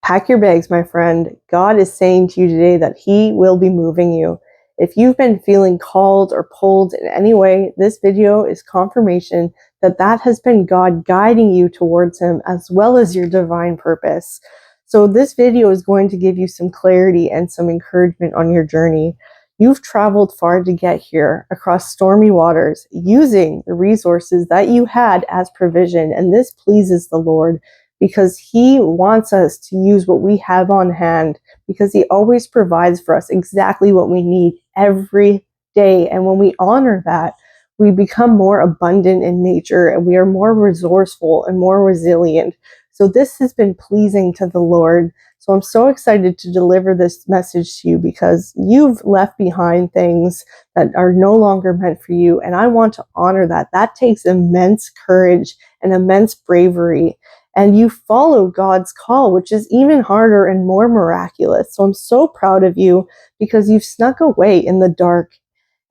Pack your bags, my friend. God is saying to you today that He will be moving you. If you've been feeling called or pulled in any way, this video is confirmation that that has been God guiding you towards Him as well as your divine purpose. So this video is going to give you some clarity and some encouragement on your journey. You've traveled far to get here across stormy waters using the resources that you had as provision, and this pleases the Lord, because He wants us to use what we have on hand, because He always provides for us exactly what we need every day. And when we honor that, we become more abundant in nature and we are more resourceful and more resilient. So this has been pleasing to the Lord. So I'm so excited to deliver this message to you, because you've left behind things that are no longer meant for you. And I want to honor that. That takes immense courage and immense bravery. And you follow God's call, which is even harder and more miraculous. So I'm so proud of you, because you've snuck away in the dark,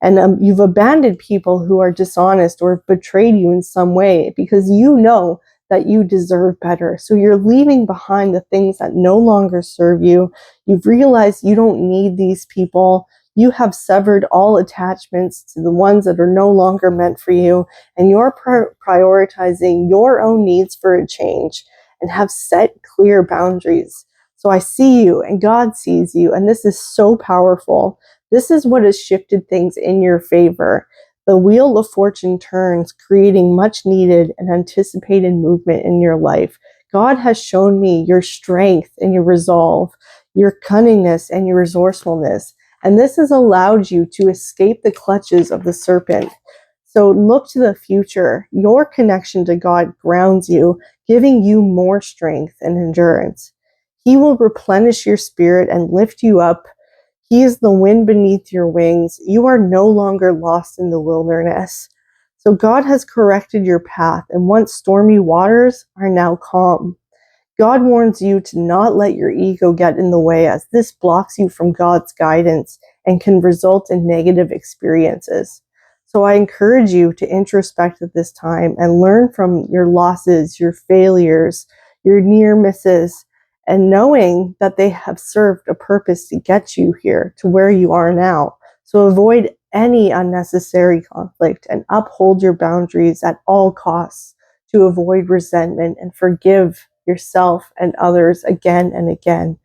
and you've abandoned people who are dishonest or have betrayed you in some way, because you know that you deserve better. So you're leaving behind the things that no longer serve you. You've realized you don't need these people. You have severed all attachments to the ones that are no longer meant for you, and you're prioritizing your own needs for a change and have set clear boundaries. So I see you and God sees you, and this is so powerful. This is what has shifted things in your favor. The wheel of fortune turns, creating much needed and anticipated movement in your life. God has shown me your strength and your resolve, your cunningness and your resourcefulness. And this has allowed you to escape the clutches of the serpent. So look to the future. Your connection to God grounds you, giving you more strength and endurance. He will replenish your spirit and lift you up. He is the wind beneath your wings. You are no longer lost in the wilderness. So God has corrected your path, and once stormy waters are now calm. God warns you to not let your ego get in the way, as this blocks you from God's guidance and can result in negative experiences. So I encourage you to introspect at this time and learn from your losses, your failures, your near misses, and knowing that they have served a purpose to get you here to where you are now. So avoid any unnecessary conflict and uphold your boundaries at all costs to avoid resentment, and forgive yourself and others again and again.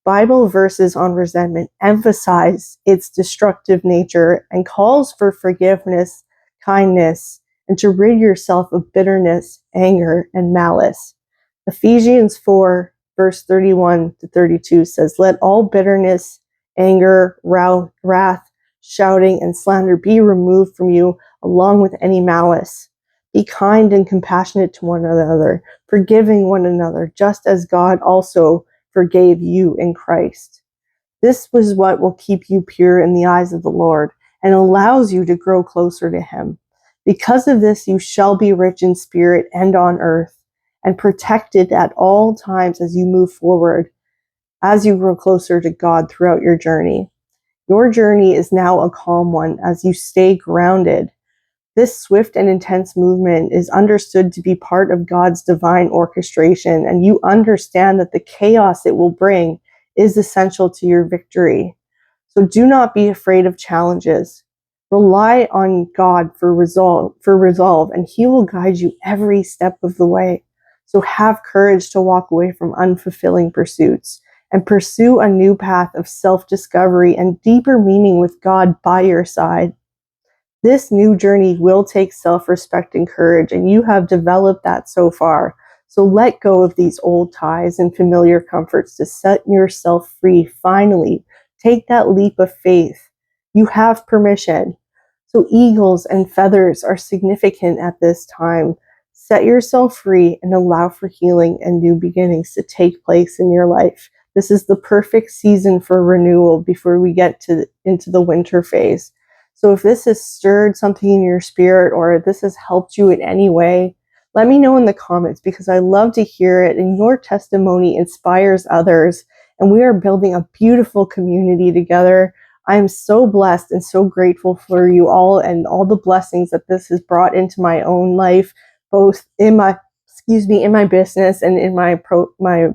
Bible verses on resentment emphasize its destructive nature and calls for forgiveness, kindness, and to rid yourself of bitterness, anger, and malice. Ephesians 4, verse 31 to 32 says, "Let all bitterness, anger, wrath, shouting, and slander be removed from you, along with any malice. Be kind and compassionate to one another, forgiving one another, just as God also forgave you in Christ." This was what will keep you pure in the eyes of the Lord and allows you to grow closer to Him. Because of this, you shall be rich in spirit and on earth, and protected at all times as you move forward, as you grow closer to God throughout your journey. Your journey is now a calm one as you stay grounded. This swift and intense movement is understood to be part of God's divine orchestration, and you understand that the chaos it will bring is essential to your victory. So do not be afraid of challenges. Rely on God for resolve, and He will guide you every step of the way. So have courage to walk away from unfulfilling pursuits and pursue a new path of self-discovery and deeper meaning with God by your side. This new journey will take self-respect and courage, and you have developed that so far. So let go of these old ties and familiar comforts to set yourself free. Finally, take that leap of faith. You have permission. So eagles and feathers are significant at this time. Set yourself free and allow for healing and new beginnings to take place in your life. This is the perfect season for renewal before we get into the winter phase. So if this has stirred something in your spirit, or if this has helped you in any way, let me know in the comments, because I love to hear it, and your testimony inspires others, and we are building a beautiful community together. I am so blessed and so grateful for you all and all the blessings that this has brought into my own life, both in my business and in my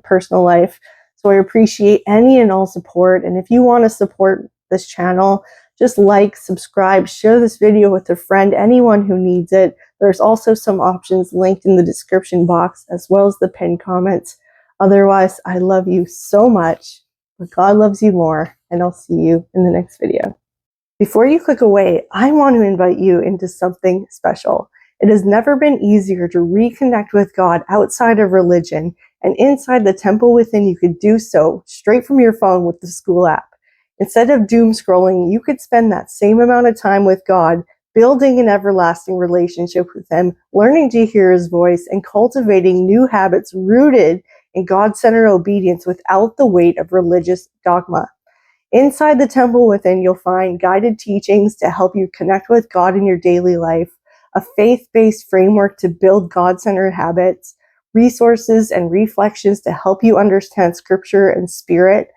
personal life. So I appreciate any and all support. And if you want to support this channel, just like, subscribe, share this video with a friend, anyone who needs it. There's also some options linked in the description box as well as the pinned comments. Otherwise, I love you so much, but God loves you more, and I'll see you in the next video. Before you click away, I want to invite you into something special. It has never been easier to reconnect with God outside of religion, and inside the temple within, you could do so straight from your phone with the school app. Instead of doom scrolling, you could spend that same amount of time with God, building an everlasting relationship with Him, learning to hear His voice, and cultivating new habits rooted in God-centered obedience without the weight of religious dogma. Inside the temple within, you'll find guided teachings to help you connect with God in your daily life, a faith-based framework to build God-centered habits, resources and reflections to help you understand Scripture and Spirit,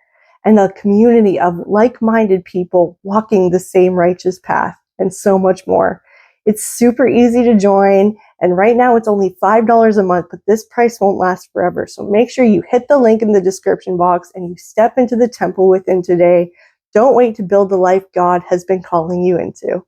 and a community of like-minded people walking the same righteous path, and so much more. It's super easy to join, and right now it's only $5 a month, but this price won't last forever. So make sure you hit the link in the description box and you step into the temple within today. Don't wait to build the life God has been calling you into.